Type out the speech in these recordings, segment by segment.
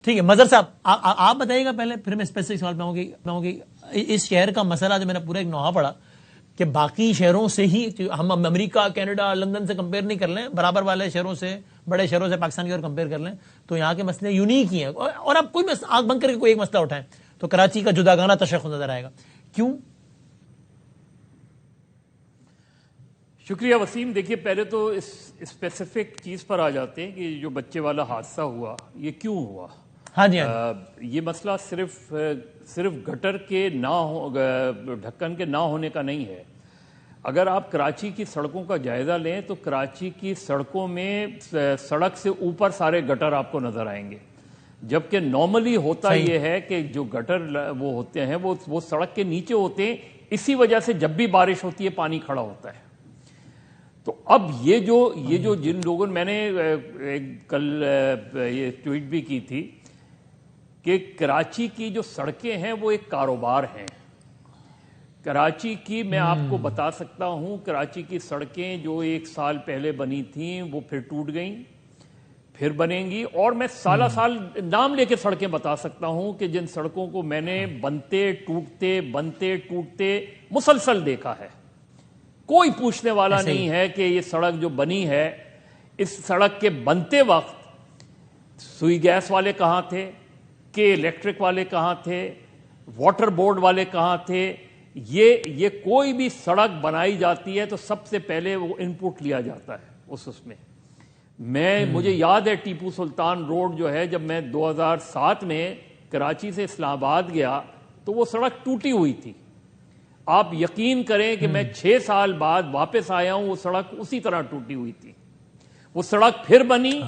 ٹھیک ہے مظہر صاحب آپ بتائیے گا پہلے، پھر میں اسپیسیفک سوال پہ آؤں گی. اس شہر کا مسئلہ جو میں نے پورا ایک نوحہ پڑھا کہ باقی شہروں سے ہی ہم امریکہ، کینیڈا، لندن سے کمپیئر نہیں کر لیں، برابر والے شہروں سے، بڑے شہروں سے پاکستان کی اور کمپیئر کر لیں تو یہاں کے مسئلے یونیک ہی ہیں. اور آپ کوئی آنکھ بند کر کے کوئی ایک مسئلہ اٹھائیں تو کراچی کا جداگانہ تشخص نظر آئے گا. کیوں؟ شکریہ وسیم. دیکھیے پہلے تو اس اسپیسیفک چیز پر آ جاتے ہیں کہ جو بچے والا حادثہ ہوا یہ کیوں ہوا. ہاں جی یہ مسئلہ صرف گٹر کے ڈھکن کے نہ ہونے کا نہیں ہے. اگر آپ کراچی کی سڑکوں کا جائزہ لیں تو کراچی کی سڑکوں میں سڑک سے اوپر سارے گٹر آپ کو نظر آئیں گے، جبکہ نارملی ہوتا یہ ہے کہ جو گٹر وہ ہوتے ہیں وہ سڑک کے نیچے ہوتے ہیں. اسی وجہ سے جب بھی بارش ہوتی ہے پانی کھڑا ہوتا ہے. تو اب یہ جو جن لوگوں میں نے کل یہ ٹویٹ بھی کی تھی کہ کراچی کی جو سڑکیں ہیں وہ ایک کاروبار ہیں. کراچی کی میں آپ کو بتا سکتا ہوں، کراچی کی سڑکیں جو 1 سال پہلے بنی تھیں وہ پھر ٹوٹ گئیں، پھر بنیں گی. اور میں سالہ سال نام لے کے سڑکیں بتا سکتا ہوں کہ جن سڑکوں کو میں نے بنتے ٹوٹتے مسلسل دیکھا ہے. کوئی پوچھنے والا نہیں ہے کہ یہ سڑک جو بنی ہے، اس سڑک کے بنتے وقت سوئی گیس والے کہاں تھے، کہ الیکٹرک والے کہاں تھے، واٹر بورڈ والے کہاں تھے. یہ کوئی بھی سڑک بنائی جاتی ہے تو سب سے پہلے وہ ان پٹ لیا جاتا ہے اس میں. مجھے یاد ہے ٹیپو سلطان روڈ جو ہے، جب میں 2007 میں کراچی سے اسلام آباد گیا تو وہ سڑک ٹوٹی ہوئی تھی. آپ یقین کریں کہ میں 6 سال بعد واپس آیا ہوں، وہ سڑک اسی طرح ٹوٹی ہوئی تھی. وہ سڑک پھر بنی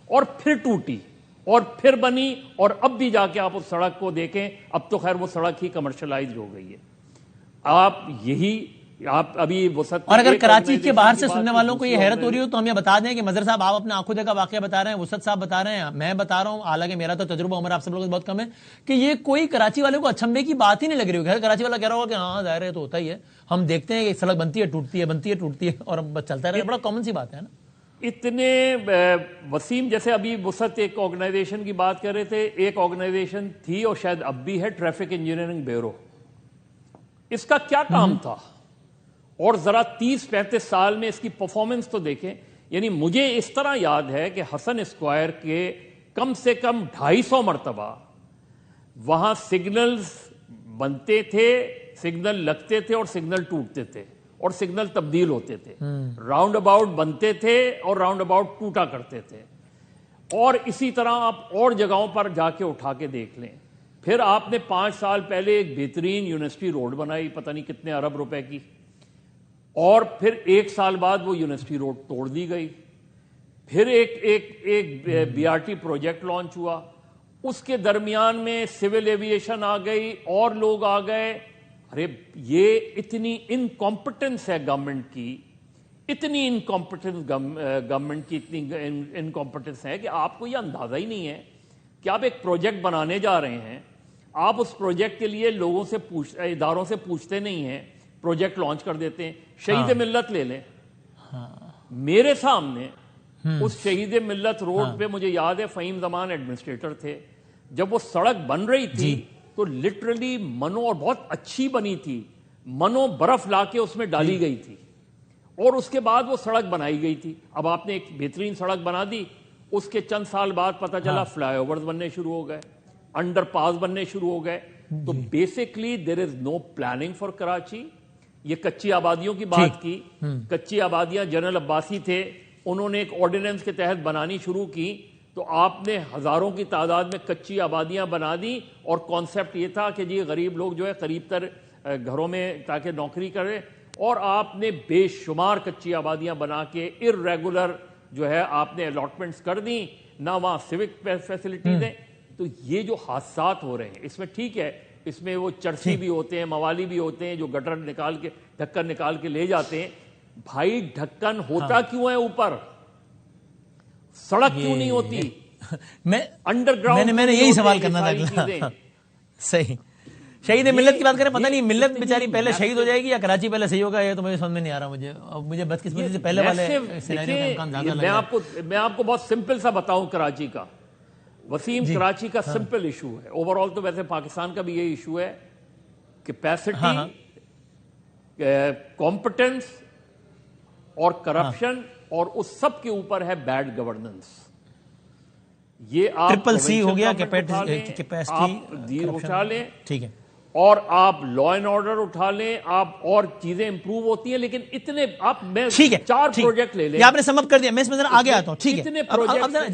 اور پھر ٹوٹی اور پھر بنی، اور اب بھی جا کے آپ اس سڑک کو دیکھیں. اب تو خیر وہ سڑک ہی کمرشلائز ہو گئی ہے. آپ ابھی اور اگر کراچی کے باہر سے سننے والوں کو یہ حیرت ہو رہی ہو تو ہم یہ بتا دیں کہ مظہر صاحب آپ اپنے آنکھوں دیکھا واقعہ بتا رہے ہیں، وسعت صاحب بتا رہے ہیں، میں بتا رہا ہوں، حالانکہ میرا تو تجربہ عمر آپ سب لوگوں سے بہت کم ہے، کہ یہ کوئی کراچی والے کو اچھمبے کی بات ہی نہیں لگ رہی ہوگی. کراچی والا کہہ رہا ہوگا کہ ہاں ظاہر ہے تو ہوتا ہی ہے، ہم دیکھتے ہیں کہ سڑک بنتی ہے ٹوٹتی ہے اور بس چلتا رہتا ہے. بڑا کامن سی بات ہے نا. اتنے وسیم، جیسے ابھی وسعت ایک آرگنائزیشن کی بات کر رہے تھے، ایک آرگنائزیشن تھی اور شاید اب بھی ہے، ٹریفک انجینئرنگ بیورو. اس کا کیا کام تھا؟ اور ذرا 30-35 سال میں اس کی پرفارمنس تو دیکھیں. یعنی مجھے اس طرح یاد ہے کہ حسن اسکوائر کے کم سے کم 250 مرتبہ وہاں سگنلز بنتے تھے، سگنل لگتے تھے اور سگنل ٹوٹتے تھے اور سگنل تبدیل ہوتے تھے. راؤنڈ اباؤٹ بنتے تھے اور راؤنڈ اباؤٹ ٹوٹا کرتے تھے. اور اسی طرح آپ اور جگہوں پر جا کے اٹھا کے دیکھ لیں. پھر آپ نے 5 سال پہلے ایک بہترین یونیورسٹی روڈ بنائی، پتہ نہیں کتنے ارب روپے کی، اور پھر 1 سال بعد وہ یونیورسٹی روڈ توڑ دی گئی. پھر ایک BRT پروجیکٹ لانچ ہوا. اس کے درمیان میں سول ایویشن آ گئی اور لوگ آ گئے. ارے یہ اتنی انکمپٹنس ہے گورنمنٹ کی، اتنی انکمپٹنس ہے کہ آپ کو یہ اندازہ ہی نہیں ہے کہ آپ ایک پروجیکٹ بنانے جا رہے ہیں، آپ اس پروجیکٹ کے لیے لوگوں سے اداروں سے پوچھتے نہیں ہیں، پروجیکٹ لانچ کر دیتے ہیں. شہید ملت لے لیں. میرے سامنے اس شہید ملت روڈ پہ مجھے یاد ہے فہیم زمان ایڈمنسٹریٹر تھے. جب وہ سڑک بن رہی تھی تو لٹرلی منو، اور بہت اچھی بنی تھی، منو برف لا کے اس میں ڈالی گئی تھی اور اس کے بعد وہ سڑک بنائی گئی تھی. اب آپ نے ایک بہترین سڑک بنا دی، اس کے چند سال بعد پتہ چلا فلائی اوورز بننے شروع ہو گئے، انڈر پاس بننے شروع ہو گئے. تو basically there is no planning for Karachi. یہ کچی آبادیوں کی بات کی. کچی آبادیاں جنرل عباسی تھے، انہوں نے ایک آرڈیننس کے تحت بنانی شروع کی تو آپ نے ہزاروں کی تعداد میں کچی آبادیاں بنا دی. اور کانسیپٹ یہ تھا کہ جی غریب لوگ جو ہے قریب تر گھروں میں تاکہ نوکری کریں. اور آپ نے بے شمار کچی آبادیاں بنا کے ارریگولر جو ہے آپ نے الاٹمنٹس کر دیں، نہ وہاں سوک فیسلٹیز ہیں. تو یہ جو حادثات ہو رہے ہیں اس میں ٹھیک ہے، اس میں وہ چرسی بھی ہوتے ہیں، موالی بھی ہوتے ہیں جو گٹر نکال کے ڈھکن نکال کے لے جاتے ہیں. بھائی ڈھکن ہوتا کیوں ہے اوپر؟ سڑک کیوں نہیں ہوتی؟ انڈر گراؤنڈ میں نے یہی سوال کرنا تھا. صحیح. شہید ملت کی بات کریں، پتہ نہیں ملت بیچاری پہلے شہید ہو جائے گی یا کراچی پہلے صحیح ہوگا، یہ تو مجھے سمجھ میں نہیں آ رہا. مجھے بدقسمتی سے پہلے والے سینیریو کا امکان زیادہ لگ رہا ہے. میں آپ کو بہت سمپل سا بتاؤں کراچی کا. وسیم کراچی کا سمپل ایشو ہے، اوور آل تو ویسے پاکستان کا بھی یہ ایشو ہے، کیپیسٹی، کمپٹنس اور کرپشن، اور اس سب کے اوپر ہے بیڈ گورننس. یہ آپ ٹرپل سی ہو گیا، کیپیسٹی اٹھا لیں، ٹھیک ہے، اور آپ لا اینڈ آرڈر اٹھا لیں، آپ اور چیزیں امپروو ہوتی ہیں، لیکن اتنے آپ میں 4 پروجیکٹ لے لیں. آپ نے سم اپ کر دیا، میں اس میں ذرا آگے آتا ہوں. ٹھیک ہے، اتنے پروجیکٹ